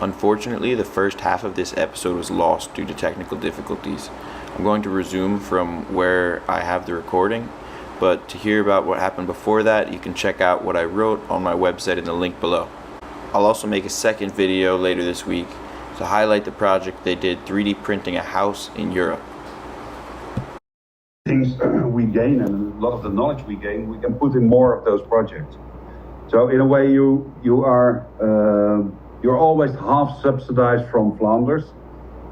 Unfortunately, the first half of this episode was lost due to technical difficulties. I'm going to resume from where I have the recording, but to hear about what happened before that, you can check out what I wrote on my website in the link below. I'll also make a second video later this week to highlight the project they did 3D printing a house in Europe. Things we gain and a lot of the knowledge we gain, we can put in more of those projects. So in a way, you're always half subsidized from Flanders,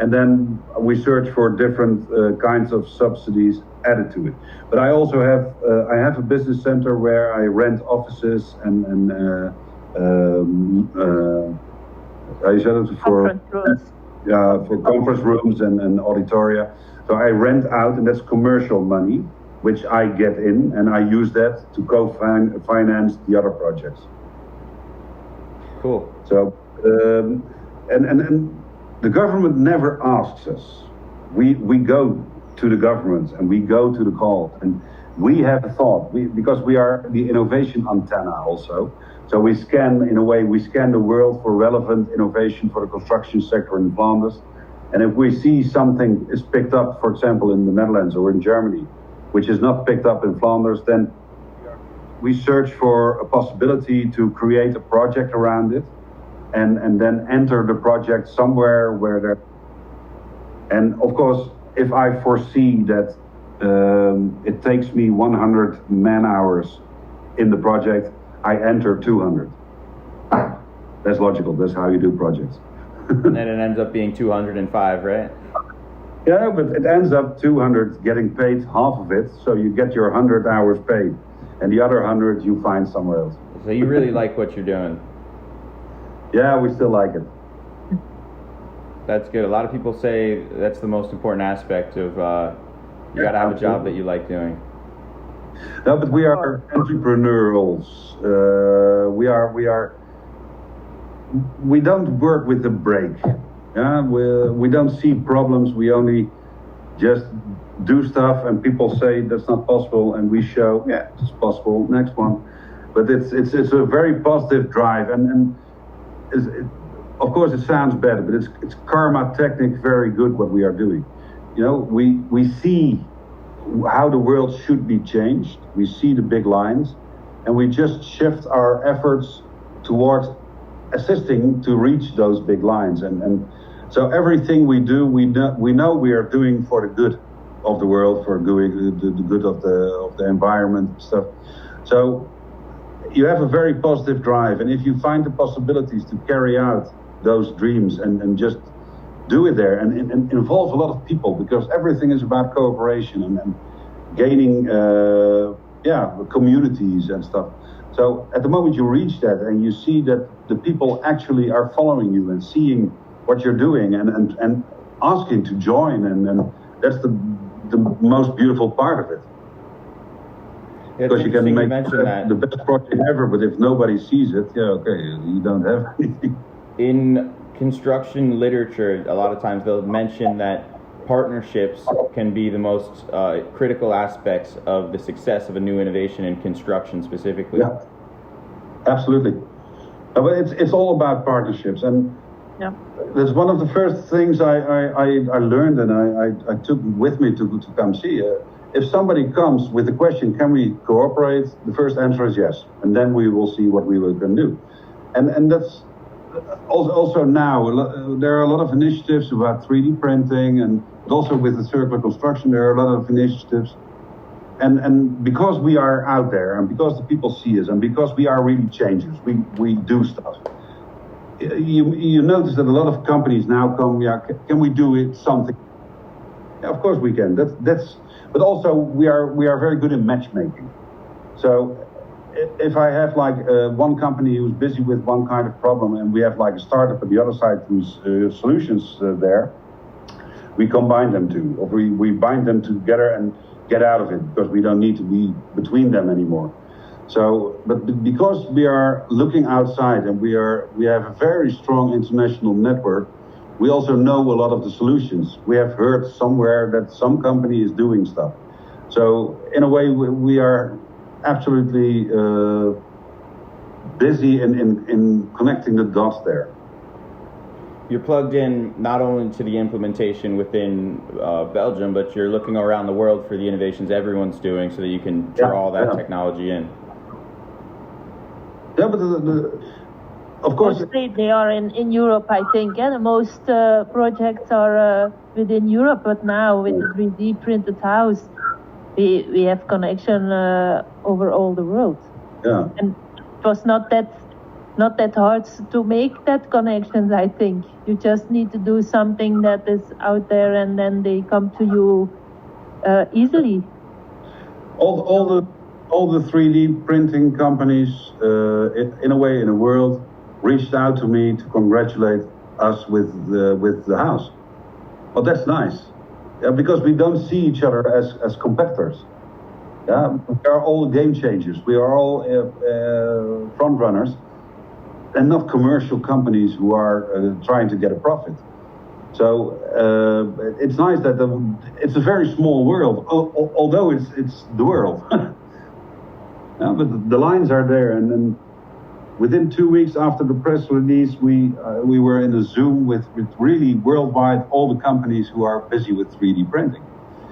and then we search for different kinds of subsidies added to it. But I also have a business center where I rent offices and for conference rooms and auditoria. So I rent out, and that's commercial money, which I get in, and I use that to co-finance the other projects. Cool. So, and the government never asks us. We go to the government and we go to the call, and we have a thought. Because we are the innovation antenna also. So we scan the world for relevant innovation for the construction sector in Flanders. And if we see something is picked up, for example, in the Netherlands or in Germany, which is not picked up in Flanders, then we search for a possibility to create a project around it and then enter the project somewhere where there. And of course, if I foresee that it takes me 100 man hours in the project, I enter 200. That's logical. That's how you do projects. And then it ends up being 205, right? Yeah, but it ends up 200 getting paid half of it, so you get your 100 hours paid, and the other 100 you find somewhere else. So you really like what you're doing? Yeah, we still like it. That's good. A lot of people say that's the most important aspect of you got to have a job that you like doing. No, but we are entrepreneurials. We don't work with the brake. Yeah, we don't see problems. We only just do stuff, and people say that's not possible, and we show, yeah, it's possible. Next one. But it's a very positive drive, and of course it sounds bad, but it's karma technique very good what we are doing. You know, we see how the world should be changed. We see the big lines, and we just shift our efforts towards assisting to reach those big lines. And so everything we do, we know we are doing for the good of the world, for the good of the environment and stuff. So you have a very positive drive, and if you find the possibilities to carry out those dreams and just do it there and involve a lot of people, because everything is about cooperation and gaining communities and stuff. So at the moment you reach that and you see that the people actually are following you and seeing what you're doing and asking to join, and that's the most beautiful part of it. Yeah, because you can make the best project ever, but if nobody sees it, yeah, okay, you don't have anything. In construction literature, a lot of times they'll mention that partnerships can be the most critical aspects of the success of a new innovation in construction specifically. Yeah, absolutely. But it's all about partnerships, and yeah, that's one of the first things I learned, and I took with me to Kamp. If somebody comes with the question, can we cooperate? The first answer is yes, and then we will see what we can do. And that's also now there are a lot of initiatives about 3D printing, and also with the circular construction there are a lot of initiatives. And because we are out there, and because the people see us, and because we are really changers, we do stuff. You notice that a lot of companies now come, yeah, can we do it something? Yeah, of course we can. But also we are very good in matchmaking. So if I have like one company who's busy with one kind of problem, and we have like a startup at the other side whose solutions there, we combine them two, or we bind them together and get out of it, because we don't need to be between them anymore. So, but because we are looking outside and we have a very strong international network, we also know a lot of the solutions. We have heard somewhere that some company is doing stuff. So in a way, we are absolutely busy in connecting the dots there. you're plugged in not only to the implementation within Belgium, but you're looking around the world for the innovations everyone's doing, so that you can draw that technology in. Yeah, but of course, they are in Europe, I think. And most projects are within Europe, but now with the 3D printed house, we have connection over all the world. Yeah. And it was not that hard to make that connections, I think. You just need to do something that is out there, and then they come to you easily. All the 3D printing companies, in a way, in the world, reached out to me to congratulate us with the house. Well, that's nice, because we don't see each other as competitors. Yeah, we are all game changers. We are all front runners, and not commercial companies who are trying to get a profit. So it's nice that it's a very small world, although it's the world. Yeah, but the lines are there, and then within 2 weeks after the press release, we were in a Zoom with really worldwide all the companies who are busy with 3D printing,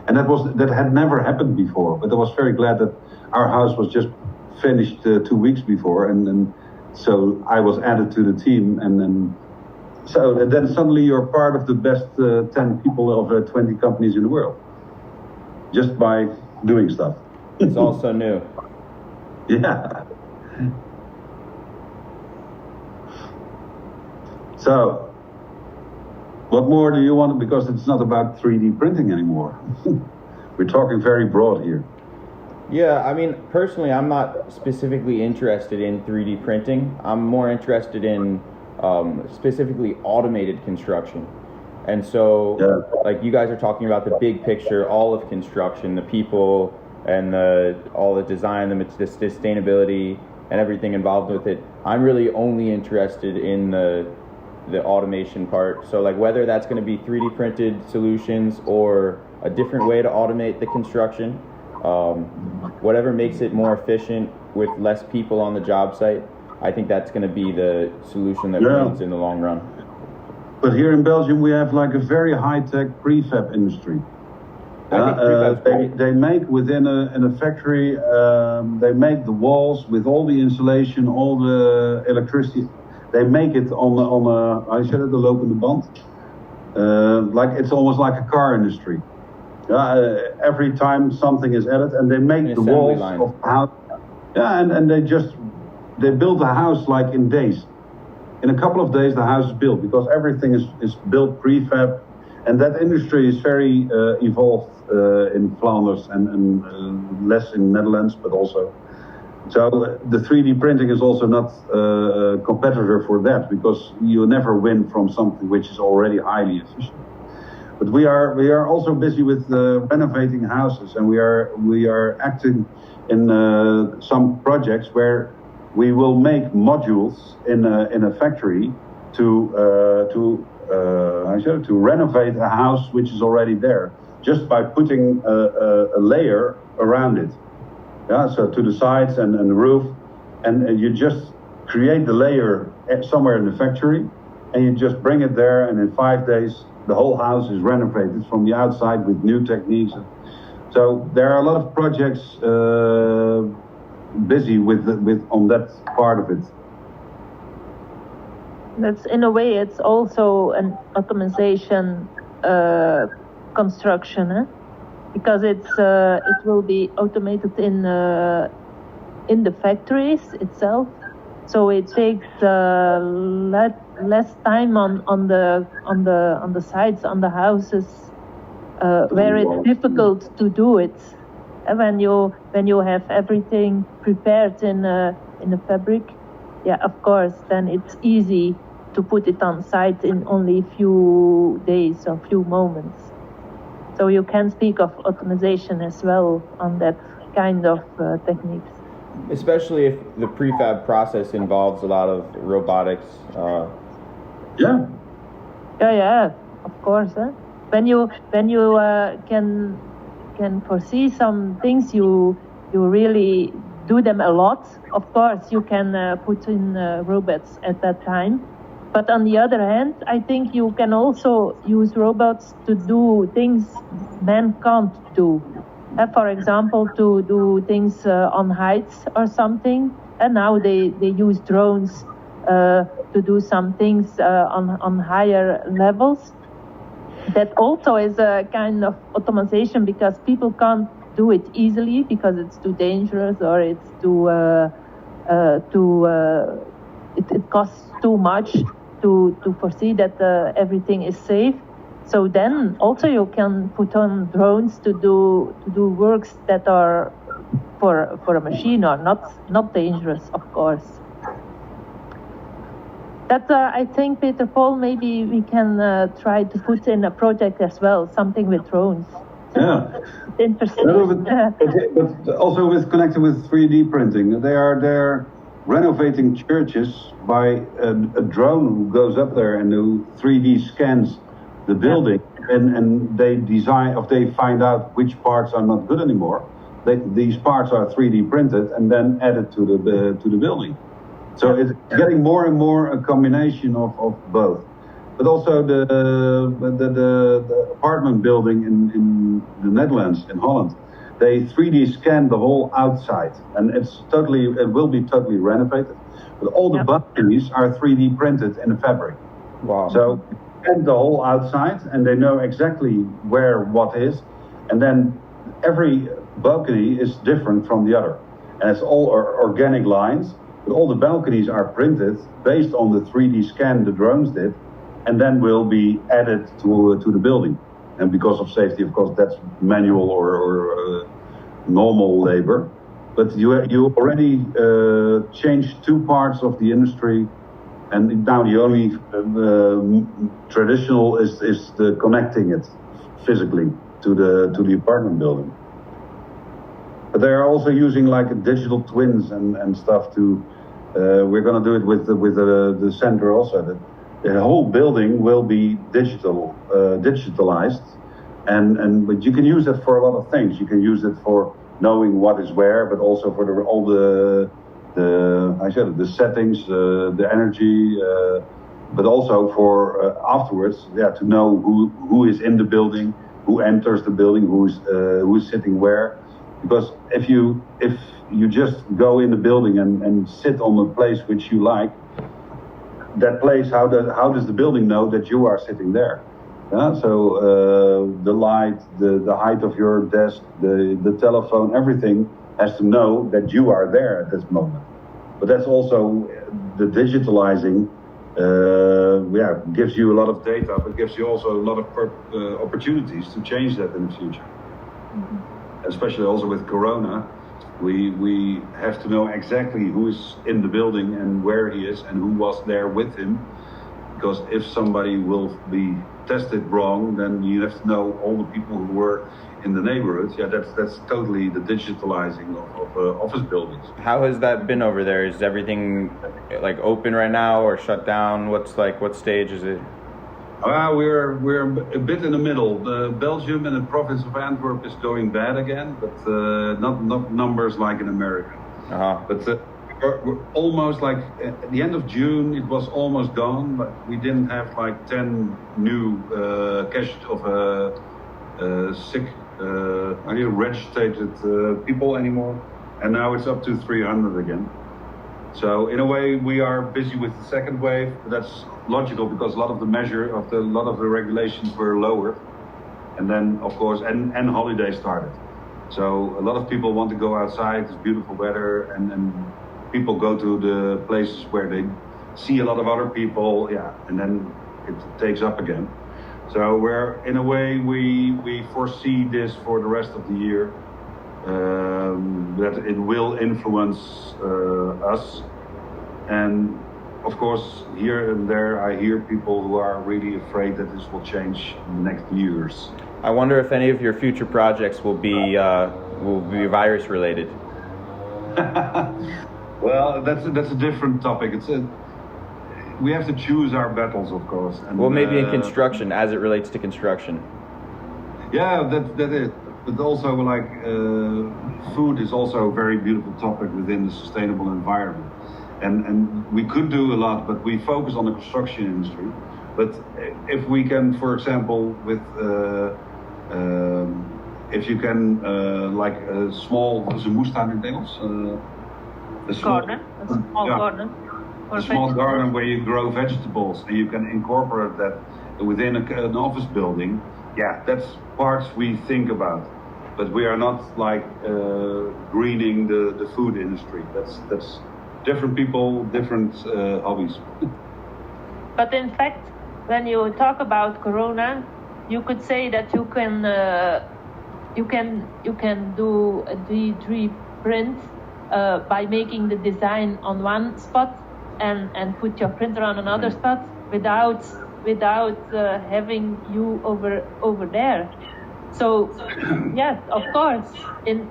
and that had never happened before. But I was very glad that our house was just finished 2 weeks before, and so I was added to the team, and then suddenly you're part of the best 10 people of 20 companies in the world, just by doing stuff. It's also new. Yeah. So, what more do you want? Because it's not about 3D printing anymore. We're talking very broad here. Yeah, I mean, personally, I'm not specifically interested in 3D printing. I'm more interested in specifically automated construction. And so, like you guys are talking about the big picture, all of construction, the people, and all the design, the sustainability, and everything involved with it. I'm really only interested in the automation part. So like whether that's going to be 3D printed solutions or a different way to automate the construction, whatever makes it more efficient with less people on the job site, I think that's going to be the solution that wins in the long run. But here in Belgium, we have like a very high-tech prefab industry. They make within a factory, they make the walls with all the insulation, all the electricity. They make it on a, I said it, the lopende band. Like it's almost like a car industry. Every time something is added, and they make the walls of the house. Yeah, and they build the house like in days. In a couple of days, the house is built, because everything is built prefab, and that industry is very evolved in Flanders and less in Netherlands, but also. So the 3D printing is also not a competitor for that, because you never win from something which is already highly efficient. But we are also busy with renovating houses, and we are acting in some projects where we will make modules in a factory to renovate a house which is already there, just by putting a layer around it. Yeah, so to the sides and the roof, and you just create the layer somewhere in the factory, and you just bring it there, and in 5 days the whole house is renovated from the outside with new techniques. So there are a lot of projects busy with on that part of it. That's in a way, it's also an automation construction, eh? Because it will be automated in the factories itself, so it takes less time on the sites, on the houses, where it's difficult to do it. And when you have everything prepared in a fabric, yeah, of course, then it's easy to put it on site in only a few days or few moments. So you can speak of automation as well on that kind of techniques. Especially if the prefab process involves a lot of robotics. Yeah, of course. When you can foresee some things, you really do them a lot. Of course, you can put in robots at that time, But on the other hand, I think you can also use robots to do things men can't do. For example, to do things on heights or something. And now they use drones to do some things on higher levels. That also is a kind of automation, because people can't do it easily because it's too dangerous, or it's it costs too much to foresee that everything is safe. So then also you can put on drones to do works that are for a machine, or not dangerous, of course. That I think, Peter Paul, maybe we can try to put in a project as well, something with drones. Yeah, it's interesting. But also with connected with 3D printing, they're renovating churches by a drone who goes up there and who 3D scans the building, and they find out which parts are not good anymore. These parts are 3D printed and then added to the building. So it's getting more and more a combination of both. But also the apartment building in the Netherlands, in Holland, they 3D scan the whole outside, and it will be totally renovated. But all the balconies are 3D printed in the fabric. Wow. So scan the whole outside, and they know exactly where what is, and then every balcony is different from the other, and it's all organic lines. But all the balconies are printed based on the 3D scan the drones did, and then will be added to the building. And because of safety, of course, that's manual or normal labor. But you already changed two parts of the industry, and now the only traditional is the connecting it physically to the apartment building. But they are also using like digital twins and stuff to. We're going to do it with the center also. The whole building will be digitalized, but you can use it for a lot of things. You can use it for knowing what is where, but also for all the settings, the energy, but also for afterwards, to know who is in the building, who enters the building, who's sitting where. Because if you just go in the building and sit on the place which you like, that place, how does the building know that you are sitting there? So the light, the height of your desk, the telephone, everything has to know that you are there at this moment. But that's also the digitalizing. Gives you a lot of data, but gives you also a lot of opportunities to change that in the future. Mm-hmm. Especially also with Corona, we have to know exactly who is in the building and where he is and who was there with him. Because if somebody will be tested wrong, then you have to know all the people who were in the neighborhood. Yeah, that's totally the digitalizing of office buildings. How has that been over there? Is everything like open right now or shut down? What stage is it? We're a bit in the middle. Belgium and the province of Antwerp is going bad again, but not numbers like in America. Uh-huh. But we're almost like at the end of June, it was almost gone, but we didn't have like 10 new cases of sick, registered people anymore, and now it's up to 300 again. So in a way, we are busy with the second wave. But that's logical because a lot of the regulations were lowered, and then of course, and holidays started. So a lot of people want to go outside. It's beautiful weather, and people go to the places where they see a lot of other people. Yeah, and then it takes up again. So we're in a way we foresee this for the rest of the year. That it will influence us, and of course here and there I hear people who are really afraid that this will change in the next years. I wonder if any of your future projects will be virus related. Well, that's a different topic. We have to choose our battles, of course. And, well, maybe in construction, as it relates to construction. Yeah, that is. But also, like, food is also a very beautiful topic within the sustainable environment. and we could do a lot, but we focus on the construction industry. But if we can, for example, with if you can like a small, wat is een moestuin in het Engels? A small Garden, a small garden. A small garden where you grow vegetables and you can incorporate that within an office building. Yeah, that's parts we think about, but we are not like greening the food industry. That's different people, different hobbies. But in fact, when you talk about Corona, you could say that you can do a 3D print by making the design on one spot and put your printer on another spot without having you over there. So yes, of course. In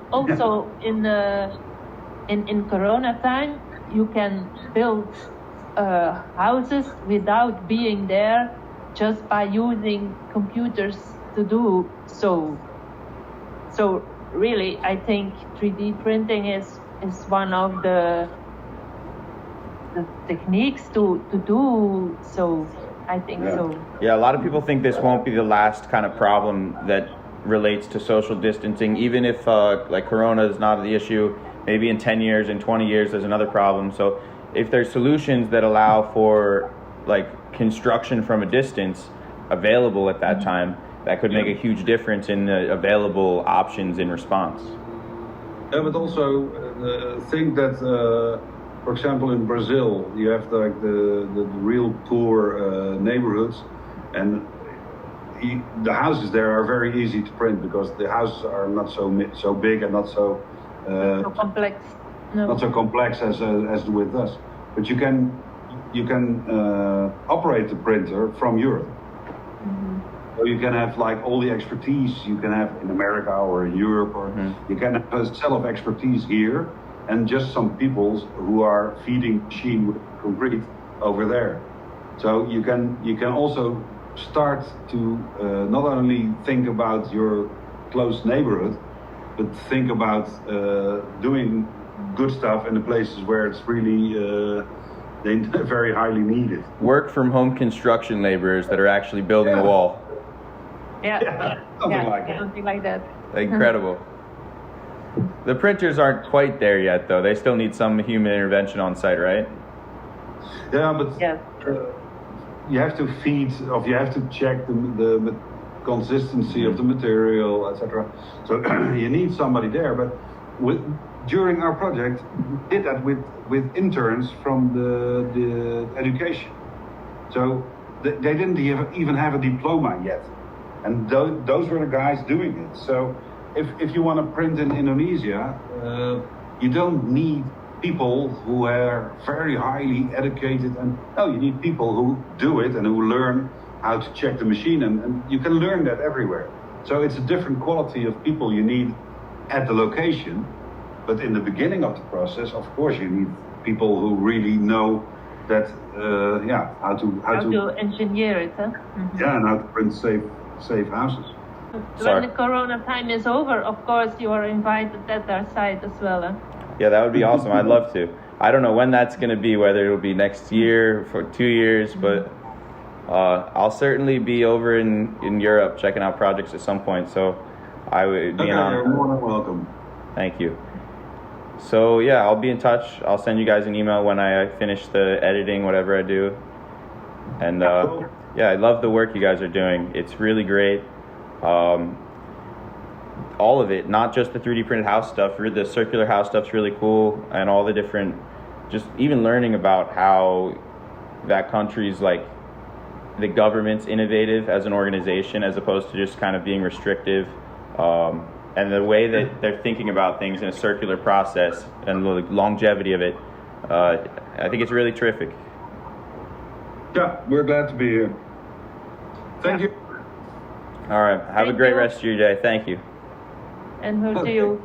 Corona time, you can build houses without being there, just by using computers to do so. So really, I think 3D printing is one of the techniques to do so. I think so. Yeah, a lot of people think this won't be the last kind of problem that relates to social distancing, even if like Corona is not the issue. Maybe in 10 years, in 20 years, there's another problem. So if there's solutions that allow for like construction from a distance available at that time, that could make a huge difference in the available options in response. Yeah, but also think that, for example, in Brazil, you have like the real poor neighborhoods, and the houses there are very easy to print because the houses are not so big and not so complex. No. Not so complex as with us. But you can operate the printer from Europe. Mm-hmm. So you can have like all the expertise you can have in America or in Europe, or you can have a set of expertise here, and just some people who are feeding machine with concrete over there. So you can also start to not only think about your close neighborhood, but think about doing good stuff in the places where it's really very highly needed. Work from home construction laborers that are actually building a wall. Yeah, something like that. Incredible. The printers aren't quite there yet, though. They still need some human intervention on site, right? Yeah, but you have to feed, or you have to check the consistency of the material, etc. So you need somebody there. But during our project, we did that with interns from the education. So they didn't even have a diploma yet. And those were the guys doing it. So if you want to print in Indonesia, you don't need people who are very highly educated, and you need people who do it and who learn how to check the machine, and you can learn that everywhere. So it's a different quality of people you need at the location, but in the beginning of the process, of course, you need people who really know that, how to engineer it, huh? Mm-hmm. Yeah, and how to print safe houses. When the Corona time is over, of course, you are invited at our site as well. Huh? Yeah, that would be awesome. I'd love to. I don't know when that's going to be, whether it'll be next year, for 2 years, but I'll certainly be over in Europe checking out projects at some point. So I would be you're more than welcome. Thank you. So yeah, I'll be in touch. I'll send you guys an email when I finish the editing, whatever I do. And I love the work you guys are doing. It's really great. All of it, not just the 3D printed house stuff. The circular house stuff's really cool, and all the different, just even learning about how that country's like the government's innovative as an organization as opposed to just kind of being restrictive, and the way that they're thinking about things in a circular process and the longevity of it. I think it's really terrific. Yeah, we're glad to be here. Thank you. All right. Have a great rest of your day. Thank you. And who do you?